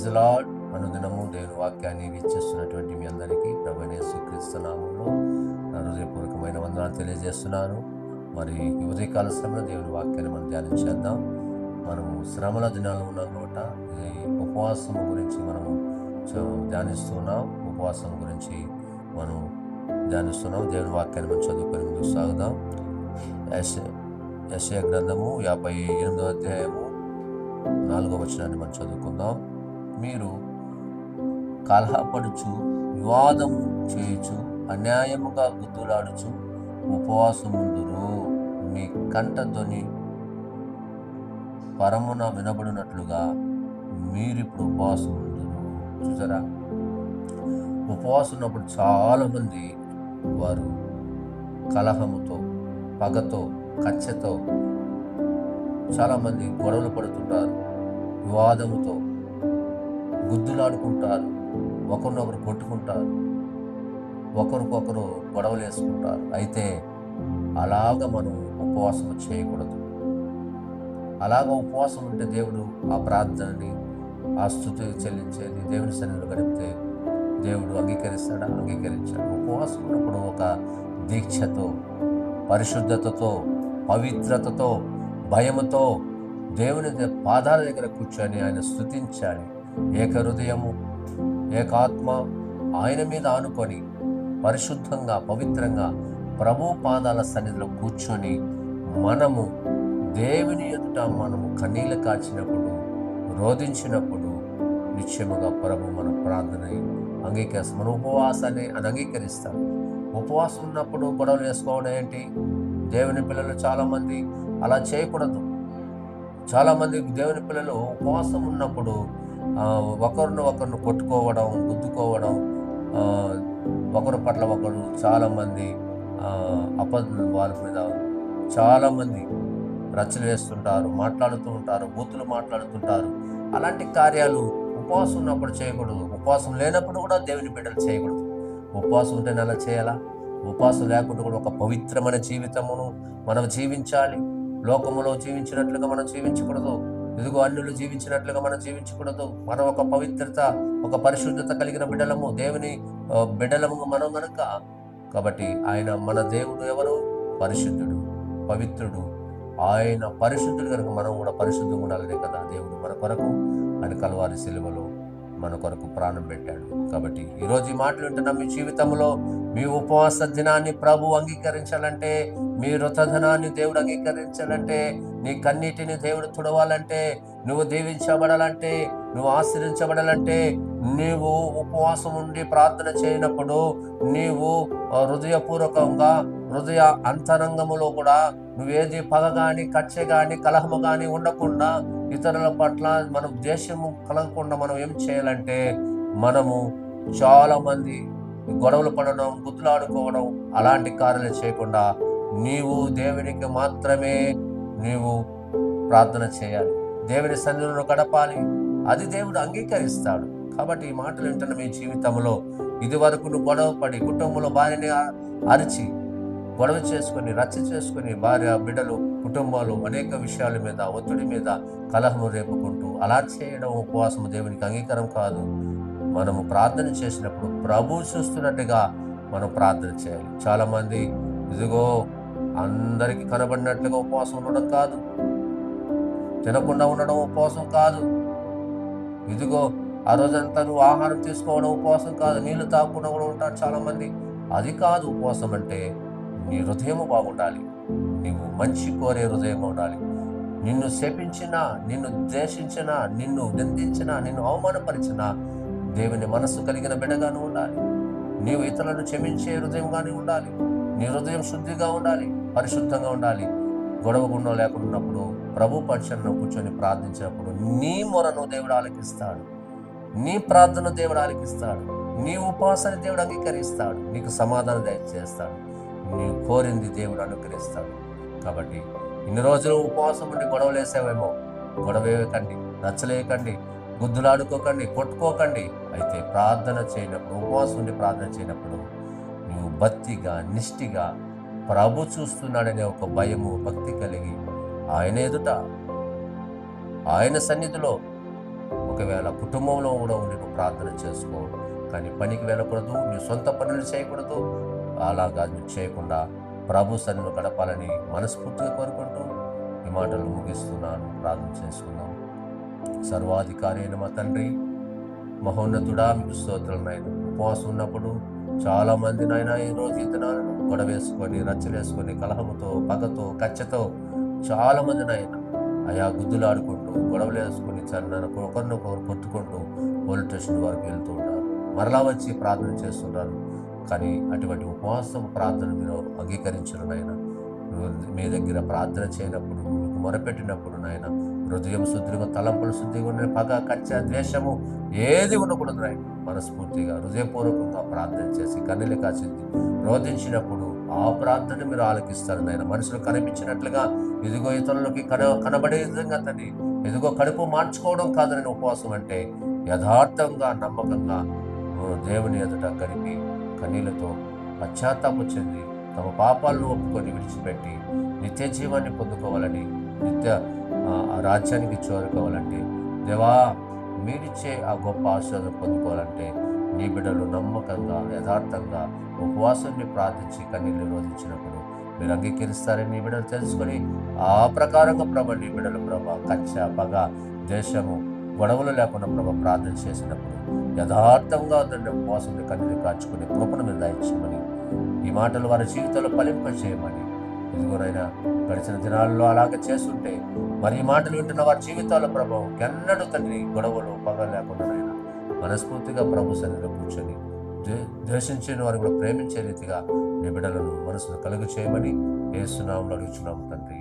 Praise the lord. అనుదినము దేవుని వాక్యాన్ని వీక్షిస్తున్నటువంటి మీ అందరికీ ప్రభువైన యేసుక్రీస్తు నామములో నా హృదయపూర్వకమైన వందనాలు తెలియజేస్తున్నాను. మరి ఈ ఉదయకాల శ్రమలో దేవుని వాక్యాన్ని మనం ధ్యానించేద్దాం. మనము శ్రమల దినాలు ఉన్నాం నోట ఈ ఉపవాసం గురించి మనము ధ్యానిస్తున్నాం. ఉపవాసం గురించి మనం ధ్యానిస్తున్నాం. దేవుని వాక్యాన్ని మనం చదువుకొని ముందుకు సాగుదాం. యెషయా గ్రంథము 58వ అధ్యాయము 4వ వచనాన్ని మనం చదువుకుందాం. మీరు కలహపడుచు, వివాదము చేయుచు, అన్యాయముగా గుద్దులాడుచు ఉపవాసముందురు. మీ కంఠధ్వని పరమున వినబడినట్లుగా మీరిప్పుడు ఉపవాసం ఉందురు. చూసారా, ఉపవాసం ఉన్నప్పుడు చాలామంది వారు కలహముతో, పగతో, కక్షతో చాలామంది గొడవలు పడుతుంటారు, వివాదముతో గుద్దులాడుకుంటారు, ఒకరినొకరు కొట్టుకుంటారు, ఒకరికొకరు గొడవలు వేసుకుంటారు. అయితే అలాగ మనం ఉపవాసం చేయకూడదు. అలాగ ఉపవాసం ఉంటే దేవుడు ఆ ప్రార్థనని, ఆ స్తుతి చెల్లించేది దేవుని సన్నిధిలో గడిపితే దేవుడు అంగీకరిస్తాడా? అంగీకరించాడు. ఉపవాసం ఉన్నప్పుడు ఒక దీక్షతో, పరిశుద్ధతతో, పవిత్రతతో, భయముతో దేవుని పాదాల దగ్గర కూర్చొని ఆయన స్తుతించాలి. ఏక హృదయము, ఏకాత్మ ఆయన మీద ఆనుకొని పరిశుద్ధంగా, పవిత్రంగా ప్రభు పాదాల సన్నిధిలో కూర్చొని మనము దేవుని ఎదుట మనము కన్నీళ్ళు కాచినప్పుడు, రోధించినప్పుడు నిశ్చయముగా ప్రభు మన ప్రార్థనని అంగీకరిస్తాం. మన ఉపవాసాన్ని అని అంగీకరిస్తాం. ఉపవాసం ఉన్నప్పుడు గొడవలు వేసుకోవడం ఏంటి? దేవుని పిల్లలు చాలామంది అలా చేయకూడదు. చాలామంది దేవుని పిల్లలు ఉపవాసం ఉన్నప్పుడు ఒకరిని కొట్టుకోవడం, గుద్దుకోవడం, ఒకరి పట్ల ఒకరు చాలామంది వారి మీద చాలామంది రచ్చలు వేస్తుంటారు, మాట్లాడుతూ ఉంటారు, బూతులు మాట్లాడుతుంటారు. అలాంటి కార్యాలు ఉపవాసం ఉన్నప్పుడు చేయకూడదు. ఉపవాసం లేనప్పుడు కూడా దేవుని బిడ్డలు చేయకూడదు. ఉపవాసం ఉంటే అలా చేయాలా? ఉపవాసం లేకుండా కూడా ఒక పవిత్రమైన జీవితమును మనం జీవించాలి. లోకములో జీవించినట్లుగా మనం జీవించకూడదు. ఇదిగో అన్యులు జీవించినట్లుగా మనం జీవించకూడదు. మనం ఒక పవిత్రత, ఒక పరిశుద్ధత కలిగిన బిడ్డలము, దేవుని బిడ్డలము మనం కనుక. కాబట్టి ఆయన మన దేవుడు ఎవరు? పరిశుద్ధుడు, పవిత్రుడు. ఆయన పరిశుద్ధుడు కనుక మనం కూడా పరిశుద్ధంగా ఉండాలనే కదా దేవుడు మన కొరకు ఆయన కల్వారి సిలువలో మన కొరకు ప్రాణం పెట్టాడు. కాబట్టి ఈరోజు ఈ మాటలు వింటున్న మీ జీవితంలో మీ ఉపవాస దినాన్ని ప్రభు అంగీకరించాలంటే, మీ వృతధనాన్ని దేవుడు అంగీకరించాలంటే, నీ కన్నీటిని దేవుడు తుడవాలంటే, నువ్వు దీవించబడాలంటే, నువ్వు ఆశీర్వించబడాలంటే, నీవు ఉపవాసం ఉండి ప్రార్థన చేయనప్పుడు నీవు హృదయపూర్వకంగా, హృదయ అంతరంగములో కూడా నువ్వేది పగ కానీ, కక్ష కానీ, కలహము కానీ ఉండకుండా, ఇతరుల పట్ల మనం ద్వేషము కలగకుండా మనం ఏం చేయాలంటే, మనము చాలామంది గొడవలు పడడం, గుద్దులాడుకోవడం అలాంటి కార్యాలు చేయకుండా నీవు దేవునికి మాత్రమే నీవు ప్రార్థన చేయాలి. దేవుని సన్నిధిలో గడపాలి. అది దేవుడు అంగీకరిస్తాడు. కాబట్టి ఈ మాటలు వింటున్న మీ జీవితంలో ఇది వరకు నువ్వు గొడవ పడి, కుటుంబంలో భార్యని అరిచి, గొడవ చేసుకొని, రచ్చ చేసుకొని, భార్య, బిడ్డలు, కుటుంబాలు అనేక విషయాల మీద, ఒత్తిడి మీద కలహము రేపుకుంటూ అలా చేయడం ఉపవాసము దేవునికి అంగీకారం కాదు. మనము ప్రార్థన చేసినప్పుడు ప్రభు చూస్తున్నట్టుగా మనం ప్రార్థన చేయాలి. చాలామంది ఇదిగో అందరికీ కనబడినట్లుగా ఉపవాసం ఉండడం కాదు, తినకుండా ఉండడం ఉపవాసం కాదు, ఇదిగో ఆ రోజంతా నువ్వు ఆహారం తీసుకోవడం ఉపవాసం కాదు, నీళ్లు తాగకుండా కూడా ఉంటారు చాలామంది. అది కాదు ఉపవాసం అంటే. నీ హృదయము బాగుండాలి, నీవు మంచి కోరే హృదయం ఉండాలి. నిన్ను శపించినా, నిన్ను ద్వేషించినా, నిన్ను నిందించినా, నిన్ను అవమానపరిచినా దేవుని మనస్సు కలిగిన బిడ్డగాను ఉండాలి. నీవు ఇతరులను క్షమించే హృదయంగానే ఉండాలి. నీ హృదయం శుద్ధిగా ఉండాలి, పరిశుద్ధంగా ఉండాలి. గొడవ గుండం లేకుండా ఉన్నప్పుడు ప్రభు పక్షాన కూర్చొని ప్రార్థించినప్పుడు నీ మొరను దేవుడు ఆలకిస్తాడు, నీ ప్రార్థన దేవుడు ఆలకిస్తాడు, నీ ఉపవాసాన్ని దేవుడు అంగీకరిస్తాడు, నీకు సమాధానం దయచేస్తాడు, నీవు కోరింది దేవుడు అనుగ్రహిస్తాడు. కాబట్టి ఇన్ని రోజులు ఉపవాసం ఉండి గొడవలు వేసావేమో, గొడవ వేయకండి, రచ్చలేయకండి, గుద్దులాడుకోకండి, కొట్టుకోకండి. అయితే ప్రార్థన చేయనప్పుడు, ఉపవాసం ఉండి ప్రార్థన చేయనప్పుడు నువ్వు భక్తిగా, నిష్ఠిగా ప్రభు చూస్తున్నాడనే ఒక భయము, భక్తి కలిగి ఆయన ఎదుట, ఆయన సన్నిధిలో ఒకవేళ కుటుంబంలో కూడా ఉండి నువ్వు ప్రార్థన చేసుకో, కానీ పనికి వెళ్ళకూడదు, నీ సొంత పనులు చేయకూడదు. అలాగా నువ్వు చేయకుండా ప్రభు సన్నిధిలో గడపాలని మనస్ఫూర్తిగా కోరుకుంటూ ఈ మాటలు ముగిస్తున్నాను. ప్రార్థన చేసుకుందాం. సర్వాధికారి అయిన మా తండ్రి, మహోన్నతుడా, మీకు స్తోత్రాలు నాయన. ఉపవాసం ఉన్నప్పుడు చాలా మంది నాయన ఈరోజు ఈ దినాలను గొడవేసుకొని, రచ్చలేసుకొని, కలహముతో, పగతో, కచ్చతో చాలా మంది నాయన అయా గుద్దులాడుకుంటూ, గొడవలు వేసుకుని ఒకరినొకరు కొట్టుకుంటూ పోలీస్ స్టేషన్ వరకు వెళ్తూ ఉంటారు. మరలా వచ్చి ప్రార్థన చేస్తుంటారు. కానీ అటువంటి ఉపవాసం ప్రార్థన మీరు అంగీకరించరు నాయన. మీ దగ్గర ప్రార్థన చేయనప్పుడు, మీకు మొరపెట్టినప్పుడు నాయన హృదయం శుద్ధిగా, తలంపులు శుద్ధిగా ఉండే పగ, కచ్చ, ద్వేషము ఏది ఉండకూడదు నాయన. మనస్ఫూర్తిగా హృదయపూర్వకంగా ప్రార్థన చేసి కన్నీళ్ళు కాచి రోధించినప్పుడు ఆ ప్రార్థన మీరు ఆలకిస్తారు నాయన. మనుషులు కనిపించినట్లుగా ఇదిగో ఇతరులకి కనబడే విధంగా తండ్రి, ఇదిగో కడుపు మార్చుకోవడం కాదని ఉపవాసం అంటే యథార్థంగా, నమ్మకంగా దేవుని ఎదుట గడిపి కన్నీళ్లతో పశ్చాత్తాపం చెంది తమ పాపాలను ఒప్పుకొని విడిచిపెట్టి నిత్య జీవాన్ని పొందుకోవాలని, నిత్య రాజ్యానికి చేరుకోవాలంటే, దేవా మీరిచ్చే ఆ గొప్ప ఆశీర్వాదం పొందుకోవాలంటే నీ బిడ్డలు నమ్మకంగా, యథార్థంగా ఉపవాసాన్ని ప్రార్థించి కన్నీళ్లు రోధించినప్పుడు మీరు అంగీకరిస్తారని నీ బిడ్డలు తెలుసుకొని ఆ ప్రకారంగా ప్రభ నీ బిడ్డలు ప్రభ కచ్చ, పగ, దేశము, గొడవలు లేకుండా ప్రభ ప్రార్థన చేసినప్పుడు యథార్థంగా తండ్రి ఉపవాసాన్ని కన్నీళ్ళు కార్చుకునే కృపను మీరు దయచేయమని, ఈ మాటలు వారి జీవితంలో ఫలింపచేయమని, ఇదిగోనైనా గడిచిన దినాల్లో అలాగే చేస్తుంటే మరి ఈ మాటలు వింటున్న వారి జీవితాల ప్రభావం ఎన్నడూ తండ్రి గొడవలు, పగ లేకుండానైనా మనస్ఫూర్తిగా ప్రభు సన్నిధిలో కూర్చొని ద్వేషించిన వారు కూడా ప్రేమించే రీతిగా నీ బిడ్డలను మనసును కలుగు చేయమని యేసు నామములో అడుగుచున్నాము తండ్రి.